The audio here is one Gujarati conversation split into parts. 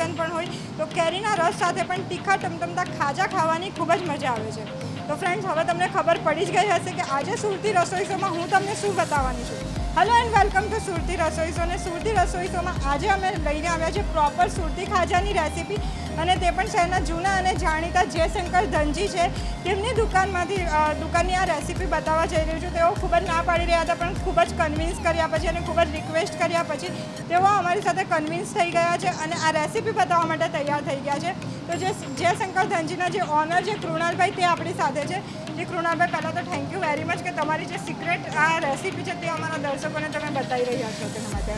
સિઝન પણ હોય તો કેરીના રસ સાથે પણ તીખા ટમટમતા ખાજા ખાવાની ખૂબ જ મજા આવે છે. તો ફ્રેન્ડ્સ, હવે તમને ખબર પડી જ ગઈ હશે કે આજે સુરતી રસોઈ શોમાં હું તમને શું બતાવવાની છું. હેલો એન્ડ વેલકમ ટુ સુરતી રસોઈ શો. અને સુરતી રસોઈ શોમાં આજે અમે લઈને આવ્યા છે પ્રોપર સુરતી ખાજાની રેસીપી, અને તે પણ શહેરના જૂના અને જાણીતા જયશંકર ધનજી છે તેમની દુકાનની આ રેસીપી બતાવવા જઈ રહ્યું છું. તેઓ ખૂબ જ ના પાડી રહ્યા હતા, પણ ખૂબ જ કન્વિન્સ કર્યા પછી અને ખૂબ જ રિક્વેસ્ટ કર્યા પછી તેઓ અમારી સાથે કન્વિન્સ થઈ ગયા છે અને આ રેસીપી બતાવવા માટે તૈયાર થઈ ગયા છે. તો જયશંકર ધનજીના જે ઓનર છે કૃણાલભાઈ, તે આપણી સાથે છે. જે કૃણાલભાઈ, પહેલાં તો થેન્ક યુ વેરી મચ કે તમારી જે સિક્રેટ આ રેસીપી છે તે અમારા દર્શકોને તમે બતાવી રહ્યા છો તેના માટે.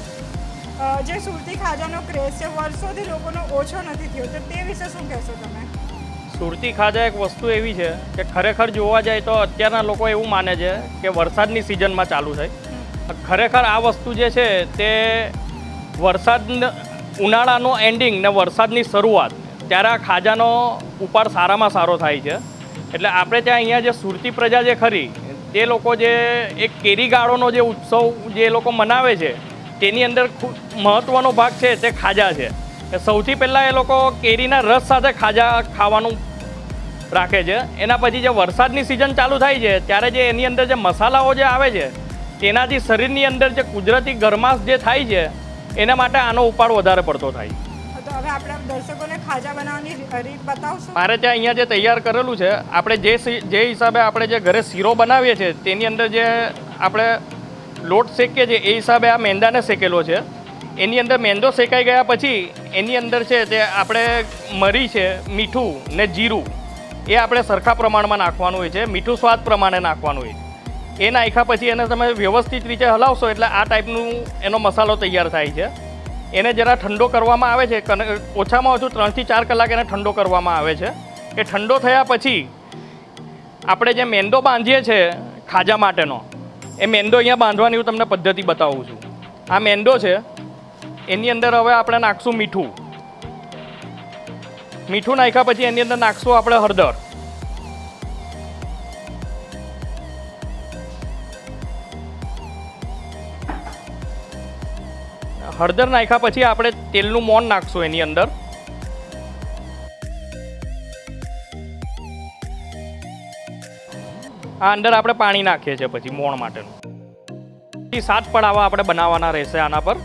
જે સુરતી ખાજાનો ક્રેઝ છે વર્ષોથી લોકોનો ઓછો નથી થયો, તો તે વિશે શું કહેશો તમે? સુરતી ખાજા એક વસ્તુ એવી છે કે ખરેખર જોવા જાય તો અત્યારના લોકો એવું માને છે કે વરસાદની સિઝનમાં ચાલુ થાય. ખરેખર આ વસ્તુ જે છે તે ઉનાળાનો એન્ડિંગ ને વરસાદની શરૂઆત, ત્યારે આ ખાજાનો ઉપાડ સારામાં સારો થાય છે. એટલે આપણે ત્યાં અહીંયા જે સુરતી પ્રજા જે ખરી તે લોકો જે એક કેરી ગાળોનો જે ઉત્સવ જે લોકો મનાવે છે તેની અંદર ખૂબ મહત્ત્વનો ભાગ છે તે ખાજા છે. સૌથી પહેલાં એ લોકો કેરીના રસ સાથે ખાજા ખાવાનું રાખે છે. એના પછી જે વરસાદની સિઝન ચાલુ થાય છે ત્યારે જે એની અંદર જે મસાલાઓ જે આવે છે તેનાથી શરીરની અંદર જે કુદરતી ગરમાશ જે થાય છે એના માટે આનો ઉપાડ વધારે પડતો થાય. તો હવે આપણે દર્શકોને ખાજા બનાવવાની રીત બતાવશું. મારે ત્યાં અહીંયા જે તૈયાર કરેલું છે, આપણે જે હિસાબે આપણે જે ઘરે શીરો બનાવીએ છીએ તેની અંદર જે આપણે લોટ શેકીએ છીએ એ હિસાબે આ મેંદાને શેકેલો છે. એની અંદર મેંદો શેકાઈ ગયા પછી એની અંદર છે તે આપણે મરી છે, મીઠું ને જીરું એ આપણે સરખા પ્રમાણમાં નાખવાનું હોય છે. મીઠું સ્વાદ પ્રમાણે નાખવાનું હોય છે. એ નાખ્યા પછી એને તમે વ્યવસ્થિત રીતે હલાવશો એટલે આ ટાઈપનું એનો મસાલો તૈયાર થાય છે. એને જરા ઠંડો કરવામાં આવે છે, ઓછામાં ઓછું 3 થી 4 કલાક એને ઠંડો કરવામાં આવે છે. એ ઠંડો થયા પછી આપણે જે મેંદો બાંધીએ છીએ ખાજા માટેનો, એ મેંદો અહીંયા બાંધવાની હું તમને પદ્ધતિ બતાવું છું. આ મેંદો છે, એની અંદર હવે આપણે નાખશું મીઠું. મીઠું નાખ્યા પછી એની અંદર નાખશું આપણે હળદર. હળદર નાખ્યા પછી આપણે તેલનું મોણ નાખશું એની અંદર. આ અંદર આપણે પાણી નાખીએ છીએ પછી મોણ માટેનું. 7 પડાવા આપણે બનાવવાના રહેશે આના પર.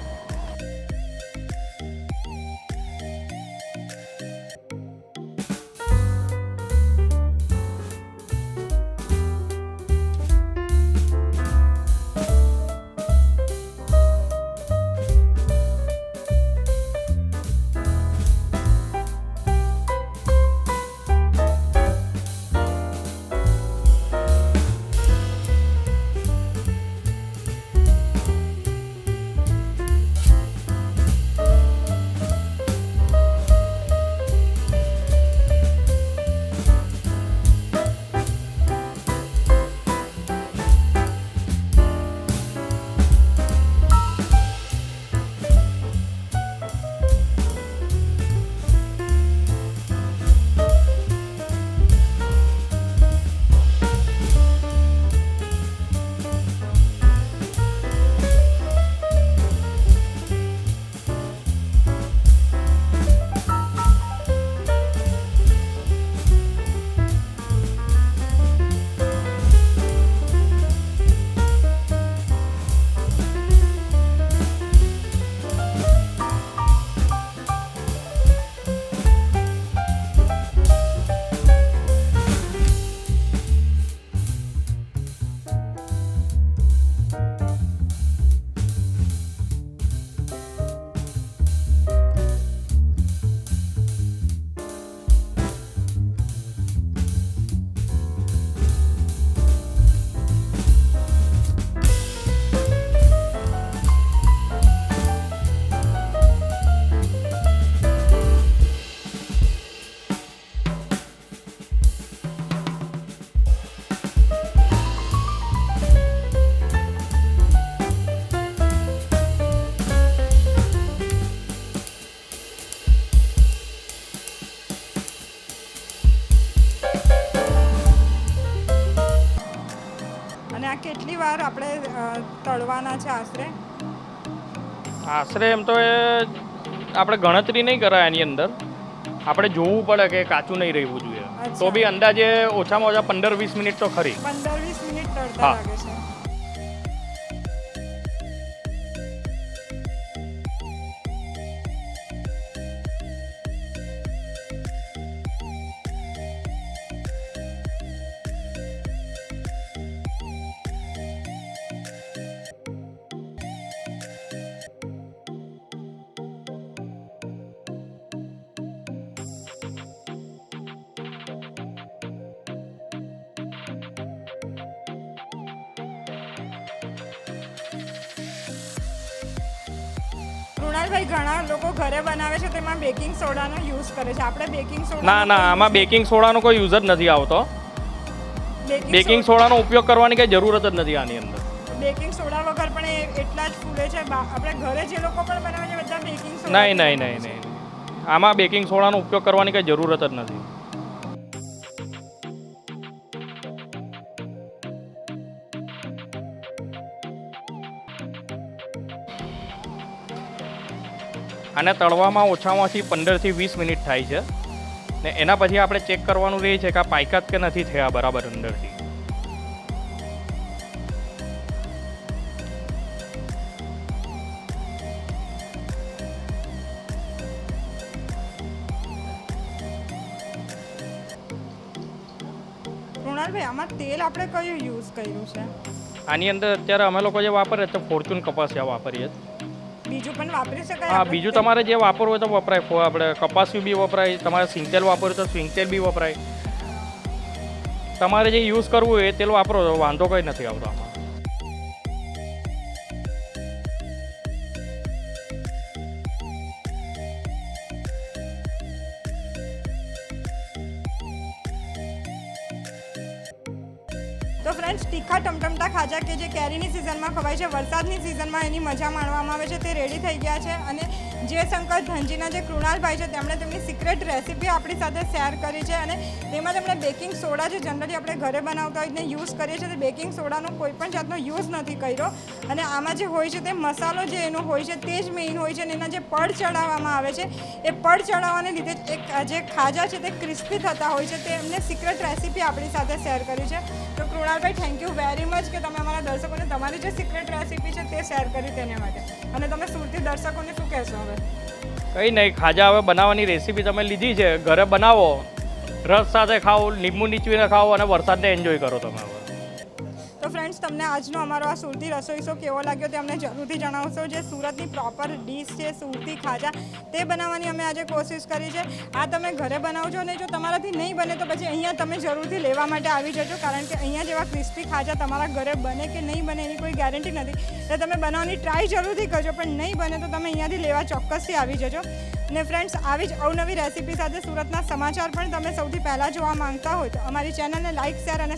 કેટલી વાર આપણે તળવાના છે આશરે? આશરે એમ તો એ આપણે ગણતરી નહીં કરાય એની અંદર, આપણે જોવું પડે કે કાચું નહીં રહેવું જોઈએ. અચ્છા. તો બી અંદાજે ઓછામાં ઓછા 15-20 મિનિટ તો ખરી. 15-20 મિનિટ તળતા હા. લાગે છે. કૃણાલભાઈ, ઘણા લોકો ઘરે બનાવે છે તેમાં બેકિંગ સોડાનો યુઝ કરે છે. આપણે બેકિંગ સોડા ના આમાં બેકિંગ સોડાનો કોઈ યુઝ જ નથી આવતો. બેકિંગ સોડાનો ઉપયોગ કરવાની કંઈ જરૂરત જ નથી આની અંદર. બેકિંગ સોડા વગર પણ એટલા જ ફૂલે છે. આપણે ઘરે જે લોકો પણ બનાવે છે બધા બેકિંગ સોડા. નહીં. આમાં બેકિંગ સોડાનો ઉપયોગ કરવાની કંઈ જરૂરત જ નથી. આને તળવામાં ઓછામાં ઓછી 15-20 મિનિટ થાય છે ને એના પછી આપણે ચેક કરવાનું રહે છે કે આ પાયકાત કે નથી થયા બરાબર અંદરથી. કૃણાલભાઈ, આમાં તેલ આપણે કયું યુઝ કર્યું છે? આની અંદર અત્યારે અમે લોકો જે વાપરીએ તો ફોર્ચ્યુન કપાસિયા વાપરીએ. બીજું પણ વાપરી શકાય? હા, આપણે બીજું તમારે જે વાપરવું હોય તો વપરાય. આપણે કપાસિયું બી વપરાય, તમારે સિંગતેલ વાપરવું તો સિંગતેલ બી વપરાય. તમારે જે યુઝ કરવું હોય એ તેલ વાપરો તો વાંધો કંઈ નથી આવતો આમાં. તો ફ્રેન્ડ્સ, તીખા ટમટમતા ખાજા કે જે કેરીની સિઝનમાં ખવાય છે, વરસાદની સિઝનમાં એની મજા માણવામાં આવે છે, તે રેડી થઈ ગયા છે. અને જે શંકર ધનજીના જે કૃણાલભાઈ છે તેમણે તેમની સિક્રેટ રેસીપી આપણી સાથે શેર કરી છે. અને તેમાં તેમણે બેકિંગ સોડા જે જનરલી આપણે ઘરે બનાવતા હોય એને યુઝ કરીએ છીએ, તે બેકિંગ સોડાનો કોઈ પણ જાતનો યુઝ નથી કર્યો. અને આમાં જે હોય છે તે મસાલો જે એનો હોય છે તે જ મેઇન હોય છે. અને એના જે પડ ચડાવવામાં આવે છે એ પડ ચડાવવાને લીધે જે ખાજા છે તે ક્રિસ્પી થતા હોય છે. તે એમને સિક્રેટ રેસીપી આપણી સાથે શેર કરી છે. તો કૃણાલભાઈ, થેન્ક યુ વેરી મચ કે તમે અમારા દર્શકોને તમારી જે સિક્રેટ રેસીપી છે તે શેર કરી તેને માટે. અને તમે સુરતી દર્શકોને શું કહેશો હવે? કંઈ નહીં, ખાજા હવે બનાવવાની રેસીપી તમે લીધી છે, ઘરે બનાવો, રસ સાથે ખાઓ, લીંબુ નીચવીને ખાઓ અને વરસાદને એન્જોય કરો તમે હવે. તો ફ્રેન્ડ્સ, તમને આજનો અમારો આ સુરતી રસોઈ શો કેવો લાગ્યો તે અમને જરૂરથી જણાવશો. જે સુરતની પ્રોપર ડીશ છે સુરતી ખાજા, તે બનાવવાની અમે આજે કોશિશ કરી છે. આ તમે ઘરે બનાવજો અને જો તમારાથી નહીં બને તો પછી અહીંયા તમે જરૂરથી લેવા માટે આવી જજો. કારણ કે અહીંયા જેવા ક્રિસ્પી ખાજા તમારા ઘરે બને કે નહીં બને એની કોઈ ગેરંટી નથી. એટલે તમે બનાવવાની ટ્રાય જરૂરથી કરજો, પણ નહીં બને તો તમે અહીંયાથી લેવા ચોક્કસથી આવી જજો. અને ફ્રેન્ડ્સ, આવી જ અવનવી રેસીપી સાથે સુરતના સમાચાર પણ તમે સૌથી પહેલાં જોવા માંગતા હોય તો અમારી ચેનલને લાઇક, શેર અને